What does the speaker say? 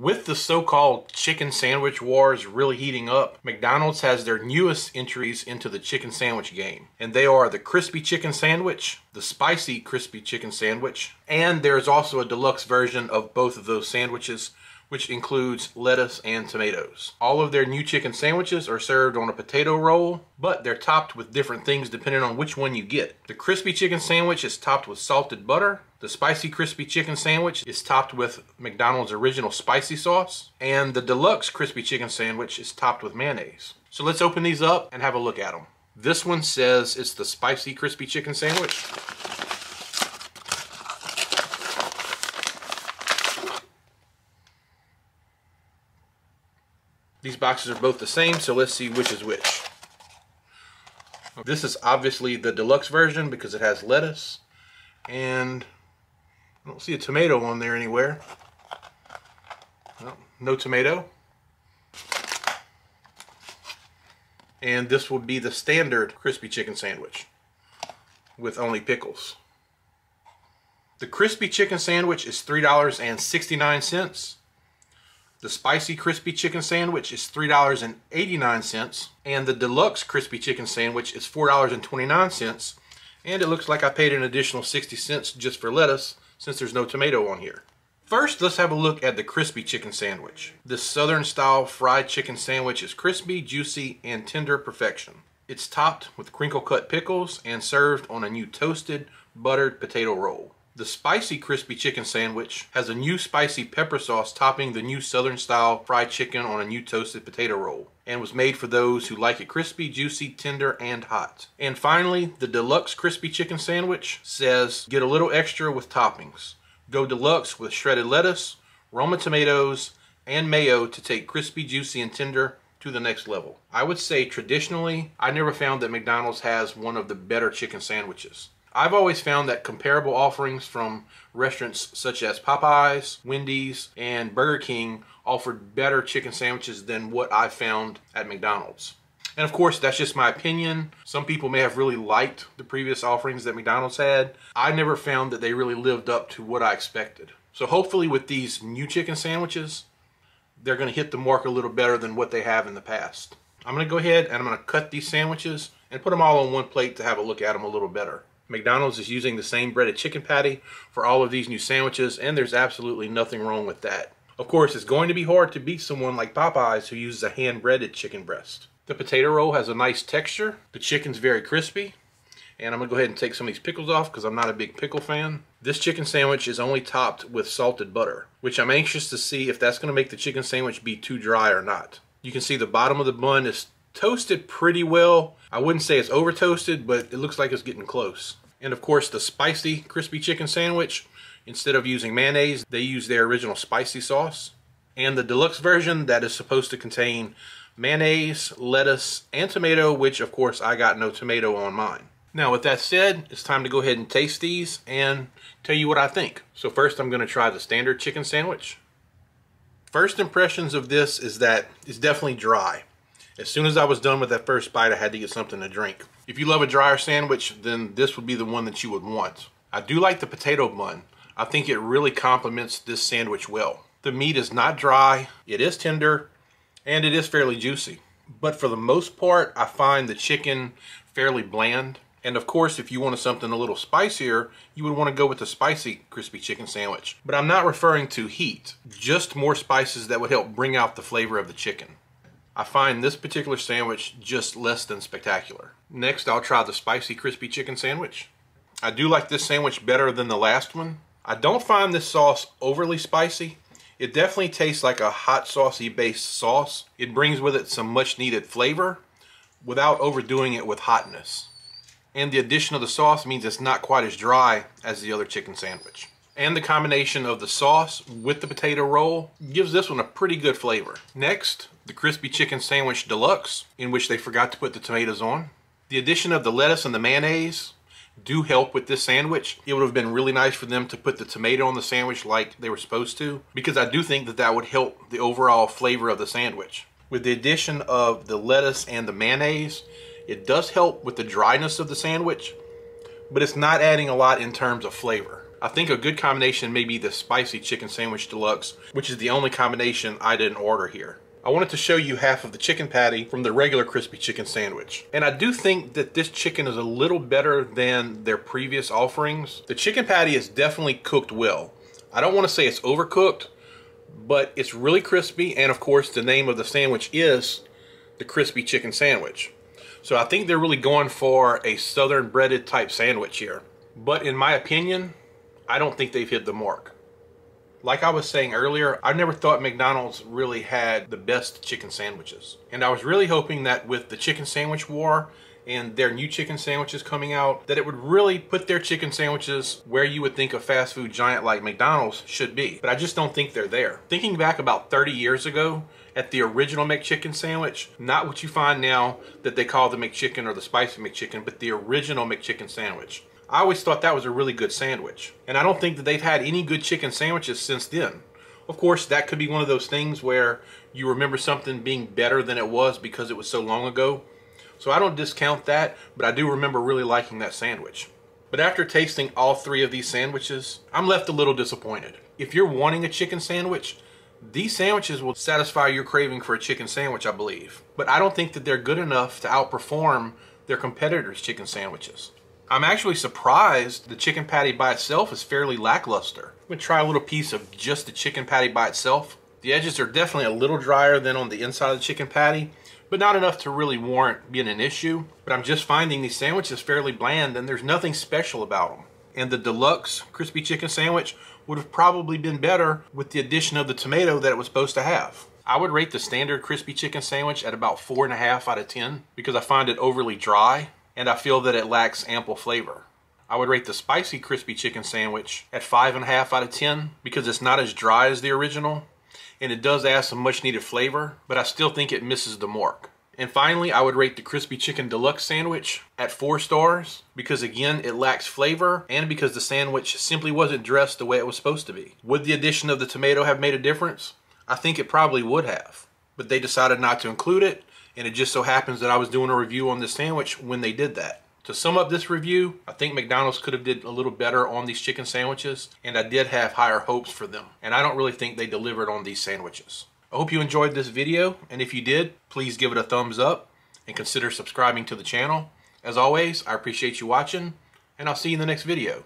With the so-called chicken sandwich wars really heating up, McDonald's has their newest entries into the chicken sandwich game. And they are the crispy chicken sandwich, the spicy crispy chicken sandwich, and there's also a deluxe version of both of those sandwiches, which includes lettuce and tomatoes. All of their new chicken sandwiches are served on a potato roll, but they're topped with different things depending on which one you get. The crispy chicken sandwich is topped with salted butter. The spicy crispy chicken sandwich is topped with McDonald's original spicy sauce. And the deluxe crispy chicken sandwich is topped with mayonnaise. So let's open these up and have a look at them. This one says it's the spicy crispy chicken sandwich. These boxes are both the same, so let's see which is which. This is obviously the deluxe version because it has lettuce, and I don't see a tomato on there anywhere. No tomato. And this would be the standard crispy chicken sandwich with only pickles. The crispy chicken sandwich is $3.69. The spicy crispy chicken sandwich is $3.89, and the deluxe crispy chicken sandwich is $4.29, and it looks like I paid an additional 60 cents just for lettuce since there's no tomato on here. First, let's have a look at the crispy chicken sandwich. This southern style fried chicken sandwich is crispy, juicy, and tender perfection. It's topped with crinkle cut pickles and served on a new toasted, buttered potato roll. The spicy crispy chicken sandwich has a new spicy pepper sauce topping the new southern style fried chicken on a new toasted potato roll, and was made for those who like it crispy, juicy, tender, and hot. And finally, the deluxe crispy chicken sandwich says get a little extra with toppings. Go deluxe with shredded lettuce, Roma tomatoes, and mayo to take crispy, juicy, and tender to the next level. I would say traditionally, I never found that McDonald's has one of the better chicken sandwiches. I've always found that comparable offerings from restaurants such as Popeyes, Wendy's, and Burger King offered better chicken sandwiches than what I found at McDonald's. And of course, that's just my opinion. Some people may have really liked the previous offerings that McDonald's had. I never found that they really lived up to what I expected. So hopefully with these new chicken sandwiches, they're going to hit the mark a little better than what they have in the past. I'm going to go ahead and I'm going to cut these sandwiches and put them all on one plate to have a look at them a little better. McDonald's is using the same breaded chicken patty for all of these new sandwiches, and there's absolutely nothing wrong with that. Of course, it's going to be hard to beat someone like Popeyes who uses a hand-breaded chicken breast. The potato roll has a nice texture. The chicken's very crispy. And I'm going to go ahead and take some of these pickles off because I'm not a big pickle fan. This chicken sandwich is only topped with salted butter, which I'm anxious to see if that's going to make the chicken sandwich be too dry or not. You can see the bottom of the bun is toasted pretty well. I wouldn't say it's over toasted, but it looks like it's getting close. And of course, the spicy crispy chicken sandwich, instead of using mayonnaise, they use their original spicy sauce. And the deluxe version that is supposed to contain mayonnaise, lettuce, and tomato, which of course I got no tomato on mine. Now with that said, it's time to go ahead and taste these and tell you what I think. So first I'm going to try the standard chicken sandwich. First impressions of this is that it's definitely dry. As soon as I was done with that first bite, I had to get something to drink. If you love a drier sandwich, then this would be the one that you would want. I do like the potato bun. I think it really complements this sandwich well. The meat is not dry, it is tender, and it is fairly juicy. But for the most part, I find the chicken fairly bland. And of course, if you wanted something a little spicier, you would want to go with the spicy crispy chicken sandwich. But I'm not referring to heat, just more spices that would help bring out the flavor of the chicken. I find this particular sandwich just less than spectacular. Next, I'll try the spicy crispy chicken sandwich. I do like this sandwich better than the last one. I don't find this sauce overly spicy. It definitely tastes like a hot saucy based sauce. It brings with it some much needed flavor without overdoing it with hotness. And the addition of the sauce means it's not quite as dry as the other chicken sandwich. And the combination of the sauce with the potato roll gives this one a pretty good flavor. Next, the crispy chicken sandwich deluxe, in which they forgot to put the tomatoes on. The addition of the lettuce and the mayonnaise do help with this sandwich. It would have been really nice for them to put the tomato on the sandwich like they were supposed to, because I do think that that would help the overall flavor of the sandwich. With the addition of the lettuce and the mayonnaise, it does help with the dryness of the sandwich, but it's not adding a lot in terms of flavor. I think a good combination may be the spicy chicken sandwich deluxe, which is the only combination I didn't order here. I wanted to show you half of the chicken patty from the regular crispy chicken sandwich. And I do think that this chicken is a little better than their previous offerings. The chicken patty is definitely cooked well. I don't want to say it's overcooked, but it's really crispy, and of course the name of the sandwich is the crispy chicken sandwich. So I think they're really going for a southern breaded type sandwich here. But in my opinion, I don't think they've hit the mark. Like I was saying earlier, I never thought McDonald's really had the best chicken sandwiches. And I was really hoping that with the chicken sandwich war and their new chicken sandwiches coming out, that it would really put their chicken sandwiches where you would think a fast food giant like McDonald's should be. But I just don't think they're there. Thinking back about 30 years ago at the original McChicken sandwich, not what you find now that they call the McChicken or the spicy McChicken, but the original McChicken sandwich. I always thought that was a really good sandwich. And I don't think that they've had any good chicken sandwiches since then. Of course, that could be one of those things where you remember something being better than it was because it was so long ago. So I don't discount that, but I do remember really liking that sandwich. But after tasting all three of these sandwiches, I'm left a little disappointed. If you're wanting a chicken sandwich, these sandwiches will satisfy your craving for a chicken sandwich, I believe. But I don't think that they're good enough to outperform their competitors' chicken sandwiches. I'm actually surprised the chicken patty by itself is fairly lackluster. I'm going to try a little piece of just the chicken patty by itself. The edges are definitely a little drier than on the inside of the chicken patty, but not enough to really warrant being an issue. But I'm just finding these sandwiches fairly bland, and there's nothing special about them. And the deluxe crispy chicken sandwich would have probably been better with the addition of the tomato that it was supposed to have. I would rate the standard crispy chicken sandwich at about 4.5 out of 10 because I find it overly dry, and I feel that it lacks ample flavor. I would rate the spicy crispy chicken sandwich at 5.5 out of 10 because it's not as dry as the original, and it does add some much needed flavor, but I still think it misses the mark. And finally, I would rate the crispy chicken deluxe sandwich at 4 stars because again, it lacks flavor and because the sandwich simply wasn't dressed the way it was supposed to be. Would the addition of the tomato have made a difference? I think it probably would have, but they decided not to include it, and it just so happens that I was doing a review on this sandwich when they did that. To sum up this review, I think McDonald's could have did a little better on these chicken sandwiches, and I did have higher hopes for them. And I don't really think they delivered on these sandwiches. I hope you enjoyed this video, and if you did, please give it a thumbs up and consider subscribing to the channel. As always, I appreciate you watching, and I'll see you in the next video.